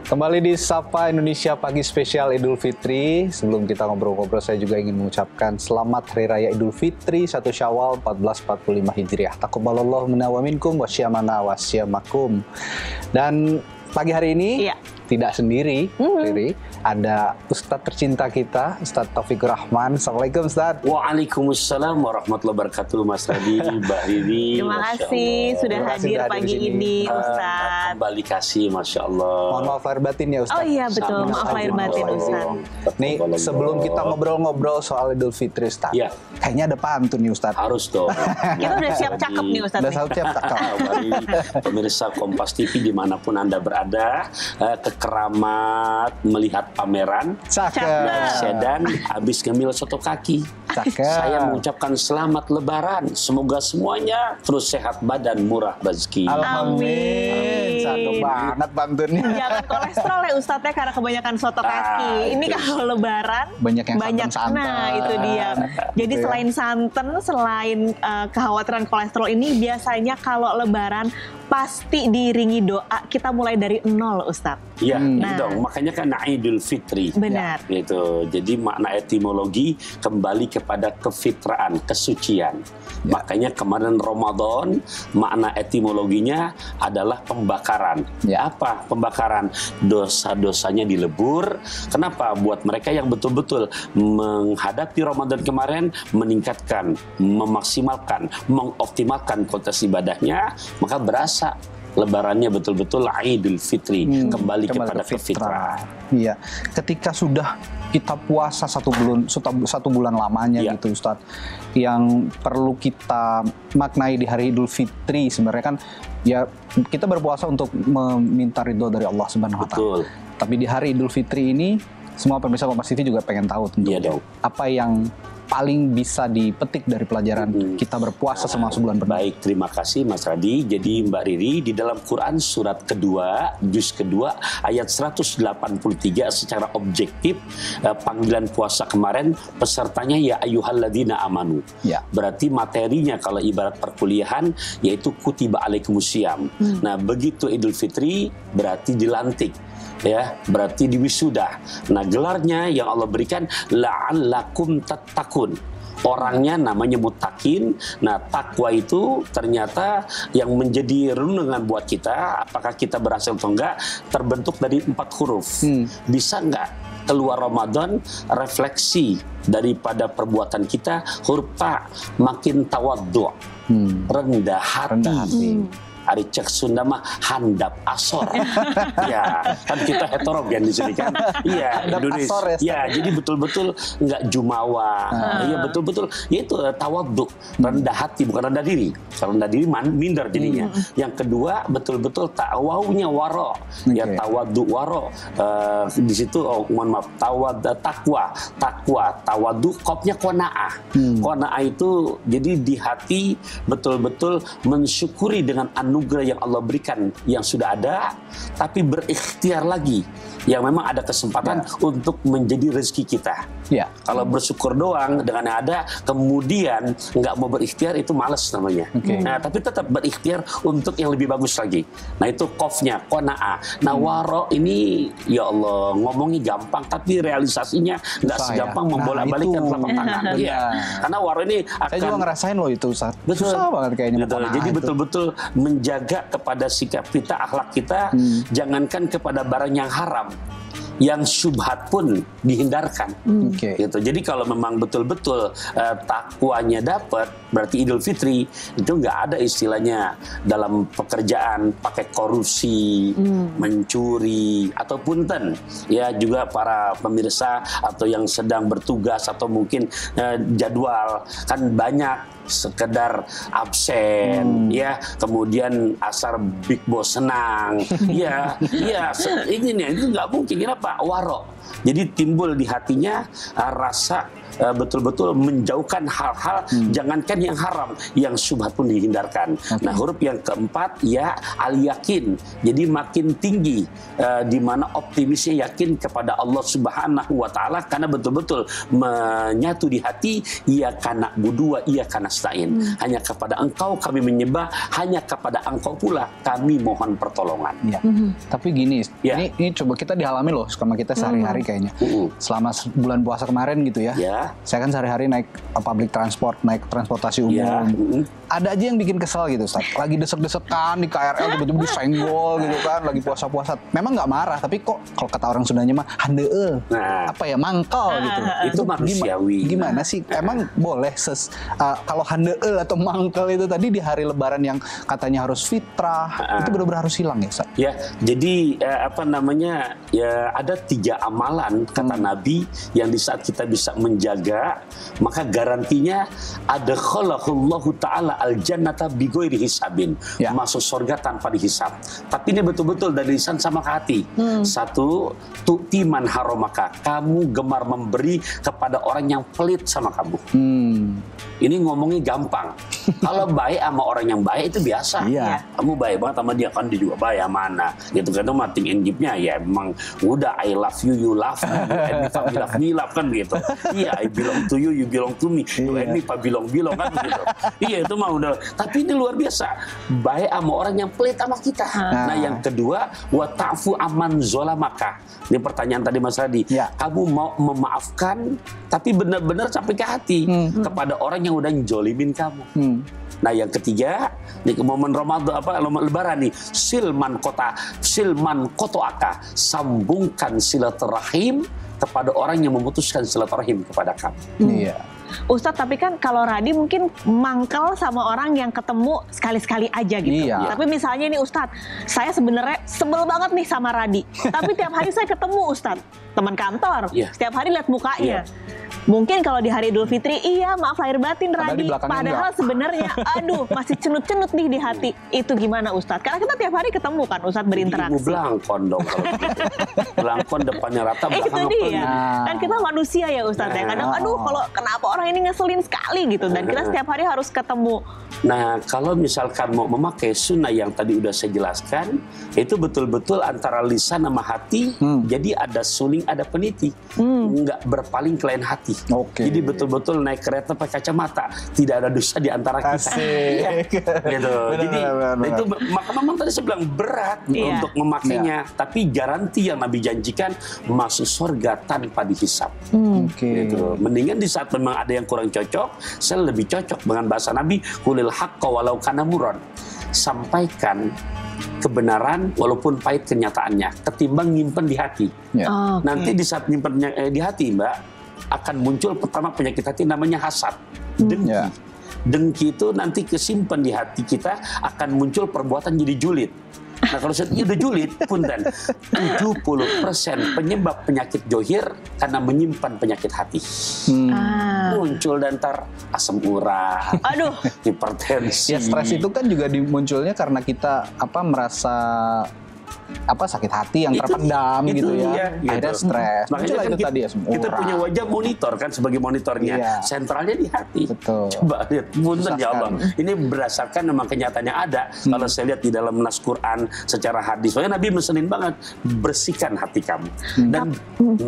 Kembali di Sapa Indonesia Pagi Spesial Idul Fitri. Sebelum kita ngobrol-ngobrol, saya juga ingin mengucapkan selamat Hari Raya Idul Fitri 1 Syawal 1445 Hijriah. Taqabbalallahu minna wa minkum wa syamana wa syamakum. Dan pagi hari ini tidak sendiri, Riri. Ada Ustadz tercinta kita, Ustadz Taufikur Rahman. Assalamualaikum Ustadz. Waalaikumsalam warahmatullahi wabarakatuh, Mas Radi, Mbak Riri. Terima kasih sudah hadir pagi ini, Ustadz. Kembali kasih, Masya Allah. Mohon maaf lahir batin ya Ustadz. Oh iya betul, maaf lahir batin Ustadz. Nih sebelum kita ngobrol-ngobrol soal Idul Fitri Ustadz, kayaknya ada pantun nih Ustadz. Harus dong. Kita udah siap cakep nih Ustadz. Udah siap cakep. Pemirsa Kompas TV dimanapun Anda berada, kekeramat melihat pameran, Sedan habis ngemil soto kaki. Saya mengucapkan selamat Lebaran. Semoga semuanya terus sehat badan, murah rezeki. Amin. Satu banget pantunnya. Jangan kolesterol ya Ustadz ya, karena kebanyakan soto kaki. Ini kalau Lebaran banyak yang santan. Nah itu dia. Jadi selain santan, selain kekhawatiran kolesterol ini, biasanya kalau Lebaran pasti diiringi doa. Kita mulai dari nol Ustadz. Iya, dong. Makanya kan Idul Fitri. Benar. Gitu. Jadi makna etimologi kembali kepada kefitraan, kesucian. Makanya kemarin Ramadan makna etimologinya adalah pembakaran. Apa pembakaran? Dosa-dosanya dilebur. Kenapa? Buat mereka yang betul-betul menghadapi Ramadan kemarin, meningkatkan, memaksimalkan, mengoptimalkan kualitas ibadahnya, maka berasa Lebarannya betul-betul Idul Fitri, kembali kepada kefitraan. Iya, ketika sudah kita puasa satu bulan lamanya gitu Ustadz, yang perlu kita maknai di hari Idul Fitri sebenarnya kan ya kita berpuasa untuk meminta ridho dari Allah Subhanahu Wa Taala. Tapi di hari Idul Fitri ini semua pemirsa Kompas TV juga pengen tahu tentu apa yang paling bisa dipetik dari pelajaran kita berpuasa selama sebulan penuh. Baik, terima kasih Mas Radi. Jadi Mbak Riri, di dalam Quran surat kedua, juz kedua, ayat 183 secara objektif, panggilan puasa kemarin pesertanya ya ayyuhalladzina amanu. Berarti materinya kalau ibarat perkuliahan yaitu kutiba alaikumusiyam. Nah, begitu Idul Fitri berarti dilantik. Ya, berarti diwisuda. Nah, gelarnya yang Allah berikan la'allakum tattaqun. Orangnya namanya muttaqin. Nah, takwa itu ternyata yang menjadi renungan buat kita, apakah kita berhasil atau enggak, terbentuk dari 4 huruf. Bisa enggak keluar Ramadan refleksi daripada perbuatan kita? Huruf ta, makin tawaddu, rendah hati. Ari cek Sunda mah handap asor. Ya, kan kita heterogen di sini kan. Iya, Indonesia. Ya, jadi betul-betul nggak jumawa. Iya, betul-betul yaitu tawadhu, rendah hati, bukan rendah diri. Kalau rendah diri minder jadinya. Yang kedua betul-betul ta'awunya waro. Ya, tawadhu waro. Di situ mohon maaf, takwa, tawadhu kopnya qanaah. Qanaah itu jadi di hati betul-betul mensyukuri dengan anugerah yang Allah berikan yang sudah ada, tapi berikhtiar lagi yang memang ada kesempatan untuk menjadi rezeki kita. Kalau bersyukur doang dengan yang ada, kemudian nggak mau berikhtiar, itu malas namanya. Nah, tapi tetap berikhtiar untuk yang lebih bagus lagi. Nah, itu qofnya, qanaah. Nah, waro ini ya Allah ngomongnya gampang, tapi realisasinya nggak segampang membolak-balikan telapak tangan. Karena waro ini akan, saya juga ngerasain loh itu Ustaz. Susah banget kayaknya. Jadi betul-betul menjaga kepada sikap kita, akhlak kita, jangankan kepada barang yang haram, yang syubhat pun dihindarkan. Gitu. Jadi kalau memang betul-betul takwanya dapat, berarti Idul Fitri itu nggak ada istilahnya dalam pekerjaan pakai korupsi, mencuri, atau punten. Ya, juga para pemirsa atau yang sedang bertugas atau mungkin jadwal kan banyak sekedar absen, ya, kemudian asar Big Boss senang, ini nih, itu nggak mungkin. Kenapa? Waro. Jadi timbul di hatinya rasa betul-betul menjauhkan hal-hal, jangankan meninggalkan yang haram, yang syubhat pun dihindarkan. Nah, huruf yang keempat ya al-yakin. Jadi makin tinggi di mana optimisnya yakin kepada Allah Subhanahu wa taala karena betul-betul menyatu di hati, ia kana budua, ia kana stain. Hanya kepada Engkau kami menyembah, hanya kepada Engkau pula kami mohon pertolongan. Ya. Tapi gini, ini coba kita dialami loh sama kita sehari-hari kayaknya. Selama bulan puasa kemarin gitu ya. Saya kan sehari-hari naik public transport, naik transportasi umum. Ada aja yang bikin kesel gitu, Ustaz. Lagi desek-desekan di KRL tiba-tiba disenggol gitu kan, lagi puasa-puasa. Memang nggak marah, tapi kok kalau kata orang Sundanya mah handeueul. Apa ya, mangkal gitu. Itu manusiawi. Gimana sih? Emang boleh kalau handeueul atau mangkal itu tadi di hari Lebaran yang katanya harus fitrah, itu benar-benar harus hilang ya, Ustaz? Ya, jadi ya ada 3 amalan kata Nabi yang di saat kita bisa menjaga, maka garantinya ada khalaqallahu ta'ala al-jannata bighairi hisabin. Masuk surga tanpa dihisab. Tapi ini betul-betul dari lisan sama ke hati. Satu, tu'ti man haramaka. Kamu gemar memberi kepada orang yang pelit sama kamu. Ini ngomongnya gampang. Kalau baik sama orang yang baik itu biasa. Kamu baik banget sama dia, kan dia juga baik sama Ana. Gitu kan, itu mating engine-nya ya emang udah I love you, you love me, and me, you love me, love kan gitu. Iya, I belong to you, you belong to me. You and me, belong kan gitu. Iya, itu mah udah. Tapi ini luar biasa. Baik sama orang yang pelit sama kita. Nah, yang kedua, wa ta'fu aman zolamaka. Ini pertanyaan tadi Mas Radi. Kamu mau memaafkan, tapi benar-benar sampai ke hati kepada orang yang udah njolimin kamu. Nah, yang ketiga, di momen Ramadan Lebaran nih, silman kotoaka, sambungkan silaturahim kepada orang yang memutuskan silaturahim kepada kamu. Ustadz, tapi kan kalau Radi mungkin mangkel sama orang yang ketemu sekali-sekali aja gitu. Tapi misalnya nih Ustadz, saya sebenarnya sebel banget nih sama Radi. Tapi tiap hari saya ketemu Ustadz, teman kantor, setiap hari lihat mukanya. Mungkin kalau di hari Idul Fitri, iya maaf lahir batin Radi. Padahal sebenarnya, aduh masih cenut-cenut nih di hati. Itu gimana Ustadz? Karena kita tiap hari ketemu kan Ustadz berinteraksi. Ibu belangkon dong kalau gitu. Belangkon depannya rata, belakang itu dia. Kan kita manusia ya Ustadz ya. Kadang aduh kalau kenapa orang ini ngeselin sekali gitu. Dan kita setiap hari harus ketemu. Nah, kalau misalkan mau memakai sunnah yang tadi udah saya jelaskan, itu betul-betul antara lisan sama hati. Jadi ada suling, ada peniti. Nggak berpaling ke lain hati. Jadi betul-betul naik kereta pakai kacamata, tidak ada dosa di antara kita. Gitu. Jadi itu maka memang tadi saya bilang berat untuk memakainya, tapi garansi yang Nabi janjikan masuk surga tanpa dihisap. Gitu. Mendingan di saat memang ada yang kurang cocok, saya lebih cocok dengan bahasa Nabi, qulil haqqa walau kana murran. Sampaikan kebenaran walaupun pahit kenyataannya, ketimbang nyimpen di hati. Nanti di saat nyimpen di hati, Mbak, akan muncul pertama penyakit hati namanya hasad, dengki. Dengki itu nanti kesimpan di hati kita, akan muncul perbuatan jadi julid. Nah, kalau saya udah julid, punten 70% penyebab penyakit johir karena menyimpan penyakit hati. Muncul dan ntar asam urat, hipertensi. Ya, stres itu kan juga munculnya karena kita merasa sakit hati yang terpendam gitu ya. Akhirnya stres. Makanya kan kita punya wajah monitor kan, sebagai monitornya. Sentralnya di hati. Betul. Coba lihat, punten ya Allah. Ini berdasarkan memang kenyataannya ada. Kalau saya lihat di dalam nas Quran secara hadis, soalnya Nabi mesenin banget, bersihkan hati kamu. Dan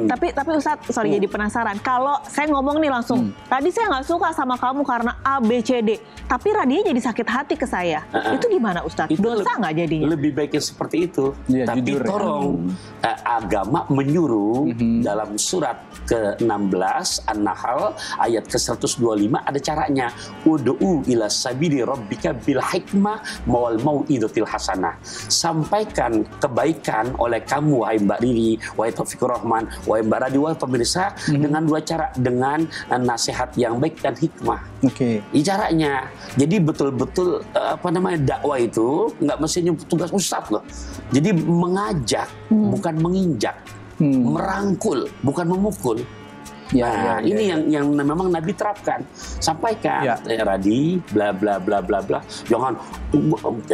tapi Ustadz, sorry jadi penasaran. Kalau saya ngomong nih langsung, tadi saya nggak suka sama kamu karena A, B, C, D. Tapi Radinya jadi sakit hati ke saya. Itu gimana Ustadz? Dosa nggak jadinya? Lebih baiknya seperti itu. Tapi tolong, agama menyuruh dalam surat ke-16 An-Nahl ayat ke-125 ada caranya. Ud'u ila sabili rabbika bil hikmah wal mau'izatil hasanah. Sampaikan kebaikan oleh kamu wahai Mbak Riri, wahai Taufikur Rahman, wahai Mbak Radi, wahai pemirsa, dengan 2 cara, dengan nasihat yang baik dan hikmah. Ini caranya. Jadi betul-betul dakwah itu nggak mesti tugas ustadz loh. Jadi mengajak bukan menginjak, merangkul bukan memukul. Ini yang memang Nabi terapkan. Sampaikan, Radi, bla bla bla bla bla. Jangan,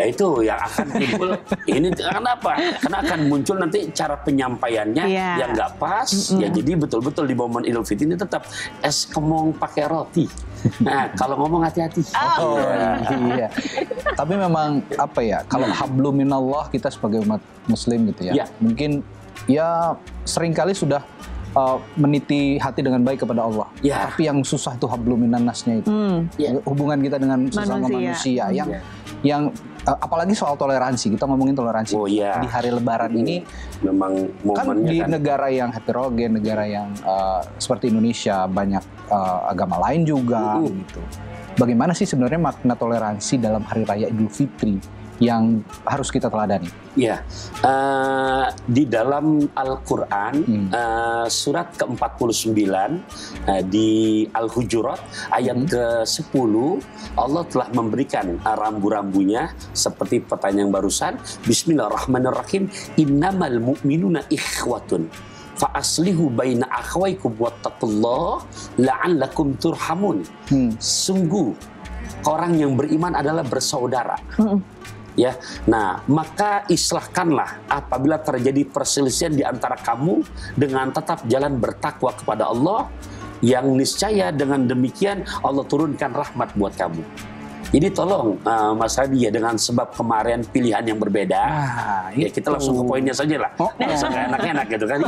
itu yang akan timbul. Ini kenapa? Karena akan muncul nanti cara penyampaiannya yang nggak pas. Ya jadi betul-betul di momen Idul Fitri ini tetap es kemong pakai roti. Nah, kalau ngomong hati-hati. Iya. Tapi memang apa ya? Kalau hablum minallah, kita sebagai umat Muslim gitu ya. Mungkin ya seringkali sudah meniti hati dengan baik kepada Allah. Tapi yang susah itu hablum minannasnya itu. Hubungan kita dengan sesama manusia yang apalagi soal toleransi. Kita ngomongin toleransi. Di hari Lebaran ini memang kan di negara yang heterogen, negara yang seperti Indonesia, banyak agama lain juga gitu. Bagaimana sih sebenarnya makna toleransi dalam hari raya Idul Fitri yang harus kita teladani? Di dalam Al-Quran surat ke-49 di Al-Hujurat ayat ke-10, Allah telah memberikan rambu-rambunya seperti pertanyaan barusan. Bismillahirrahmanirrahim. Innamal mu'minuna ikhwatun fa aslihu baina akhwaikum wattaqullaha la'allakum turhamun. Sungguh orang yang beriman adalah bersaudara. Nah, maka islahkanlah apabila terjadi perselisihan di antara kamu dengan tetap jalan bertakwa kepada Allah, yang niscaya dengan demikian Allah turunkan rahmat buat kamu. Jadi tolong Mas Hadi ya, dengan sebab kemarin pilihan yang berbeda, kita langsung ke poinnya saja lah. Langsung enak-enak gitu kan.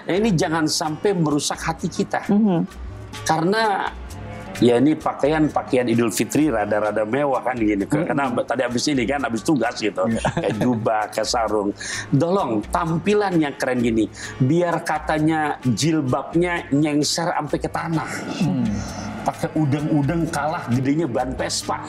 Ini jangan sampai merusak hati kita. Karena ini pakaian Idul Fitri rada-rada mewah kan gini. Karena tadi habis ini kan habis tugas gitu. Kayak jubah, kayak sarung. Tolong tampilan yang keren gini. Biar katanya jilbabnya nyengser sampai ke tanah. Pakai udeng-udeng kalah gedenya ban Vespa.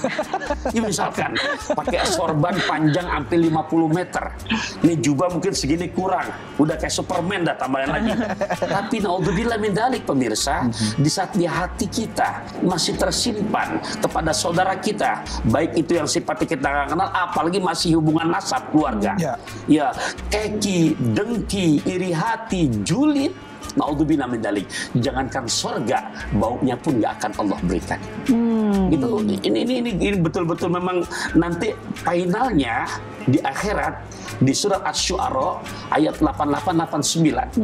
Ya misalkan pakai sorban panjang sampai 50 meter. Nih jubah mungkin segini kurang. Udah kayak Superman dah tambahan lagi. Tapi naudzubillah min dzalik pemirsa, di saat di hati kita masih tersimpan kepada saudara kita, baik itu yang sifatnya kita nggak kenal, apalagi masih hubungan nasab keluarga. Keki, dengki, iri hati, julid, naudzubillah min dzalik. Jangankan surga, baunya pun nggak akan Allah berikan. Ini betul-betul memang nanti finalnya di akhirat di surat Asy-Syu'ara ayat 88-89.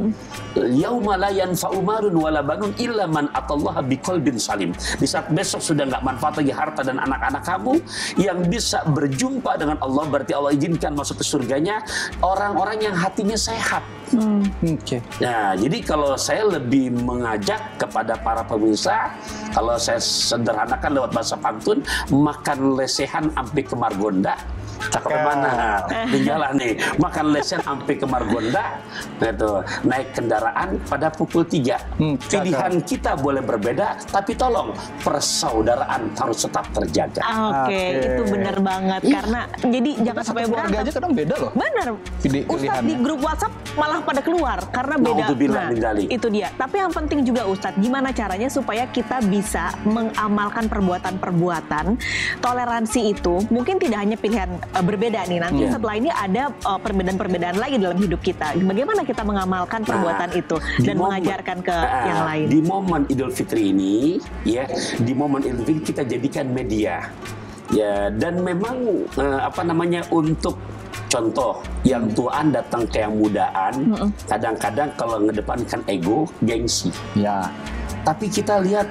Yauma la yanfa'u malun wala banun illa man atallaha biqalbin salim. Di saat besok sudah nggak manfaat lagi harta dan anak-anak kamu, yang bisa berjumpa dengan Allah, berarti Allah izinkan masuk ke surganya orang-orang yang hatinya sehat. Nah, jadi kalau saya lebih mengajak kepada para pemirsa, kalau saya sederhanakan lewat bahasa pantun, makan lesehan sampai ke Margonda. Cakep mana? Tinggalah nih, makan lesehan sampai ke Margonda, gitu. Naik kendaraan pada pukul 3. Pilihan kita boleh berbeda, tapi tolong persaudaraan harus tetap terjaga. Itu benar banget. Karena jadi jangan sampai berantem. Aja kadang beda loh. Benar. Ustadz di grup WhatsApp malah pada keluar karena beda. Itu dia. Tapi yang penting juga Ustadz, gimana caranya supaya kita bisa mengamalkan perbuatan-perbuatan toleransi itu? Mungkin tidak hanya pilihan berbeda nih, nanti setelah ini ada perbedaan-perbedaan lagi dalam hidup kita. Bagaimana kita mengamalkan perbuatan itu dan mengajarkan ke yang lain? Di momen Idul Fitri ini, di momen Idul Fitri kita jadikan media, dan memang untuk contoh, yang tuaan datang ke yang mudaan, kadang-kadang kalau ngedepankan ego, gengsi. Tapi kita lihat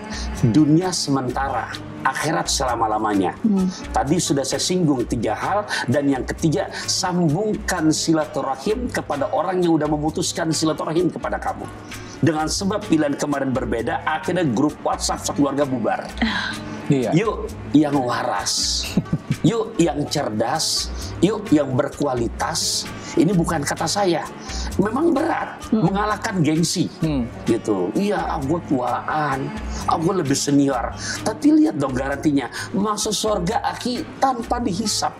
dunia sementara, akhirat selama-lamanya. Tadi sudah saya singgung 3 hal, dan yang ketiga, sambungkan silaturahim kepada orang yang udah memutuskan silaturahim kepada kamu. Dengan sebab pilihan kemarin berbeda, akhirnya grup WhatsApp sekeluarga bubar. Yuk yang waras, yuk yang cerdas, yuk yang berkualitas. Ini bukan kata saya, memang berat mengalahkan gengsi, gitu. Iya, gue tuaan, gue lebih senior. Tapi lihat dong garantinya, masuk surga aki tanpa dihisap.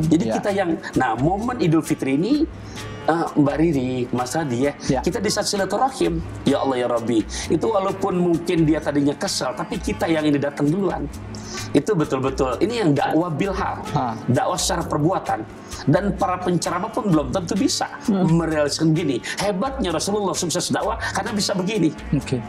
Jadi kita yang, momen Idul Fitri ini, Mbak Riri, Mas Hadi kita di saat silaturahim, ya Allah ya Rabbi, itu walaupun mungkin dia tadinya kesal, tapi kita yang ini datang duluan. itu betul-betul ini yang dakwah bilham, dakwah secara perbuatan. Dan para penceramah pun belum tentu bisa merealisasikan gini. Hebatnya Rasulullah sukses dakwah karena bisa begini,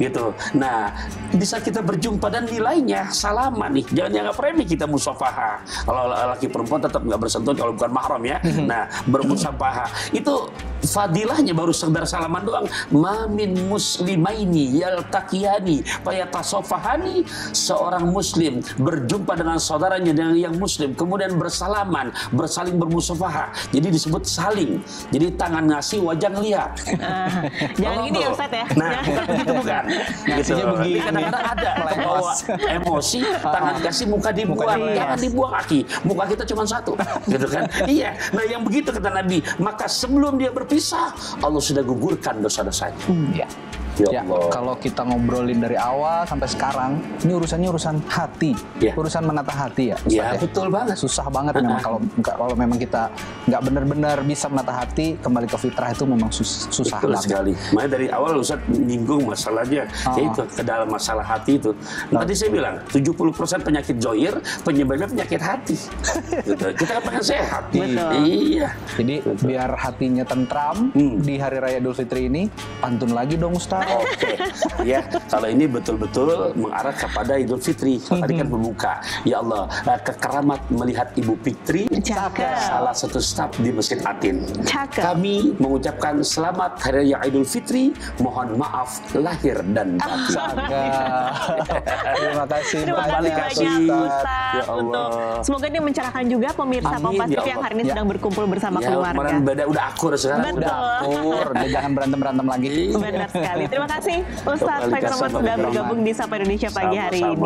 gitu. Nah, bisa kita berjumpa dan nilainya salaman nih. Jangan dianggap remeh kita musafaha. Kalau laki perempuan tetap nggak bersentuhan kalau bukan mahram ya. Nah, bermusafaha itu fadilahnya baru sekedar salaman doang. Mamin muslimaini yaltaqiyani fayatasafahani. Seorang muslim berjumpa dengan saudaranya dengan yang muslim kemudian bersalaman, bersaling bermusafaha. Jadi disebut saling. Jadi tangan ngasih, wajah ngeliat. Jangan gini ya Ustaz ya. Nah, bukan begitu bukan. Gitu. Kadang-kadang ada bawa emosi, tangan kasih, muka dibuang. Jangan dibuang aki. Muka kita cuma satu. Gitu kan. Iya. Nah, yang begitu kata Nabi, maka sebelum dia berpisah, Allah sudah gugurkan dosa-dosanya. Ya, kalau kita ngobrolin dari awal sampai sekarang, ini urusannya urusan hati, urusan menata hati ya. Iya, betul banget. Susah banget memang kalau memang kita nggak benar-benar bisa menata hati, kembali ke fitrah itu memang susah betul banget. Sekali. Makanya dari awal Ustaz nyinggung masalahnya, yaitu ke dalam masalah hati itu. Tadi saya bilang 70% penyakit zohir penyebabnya penyakit hati. Gitu. Kita kan pengen sehat. Iya. Jadi biar hatinya tentram di hari raya Idul Fitri ini, pantun lagi dong Ustaz. Oke, ya kalau ini betul-betul mengarah kepada Idul Fitri. Tadi kan membuka, ya Allah, kekeramat melihat Ibu Fitri, salah satu staf di Masjid Atin. Kami mengucapkan selamat Hari Raya Idul Fitri, mohon maaf lahir dan batin. Terima kasih banyak Ustaz. Ya Allah. Semoga ini mencerahkan juga pemirsa Kompas TV yang hari ini sedang berkumpul bersama keluarga. Kemarin beda udah akur sekarang. Betul. Udah akur, jangan berantem lagi. Benar sekali. Terima kasih Ustaz Khairul Umar sudah bergabung di Sapa Indonesia pagi hari ini.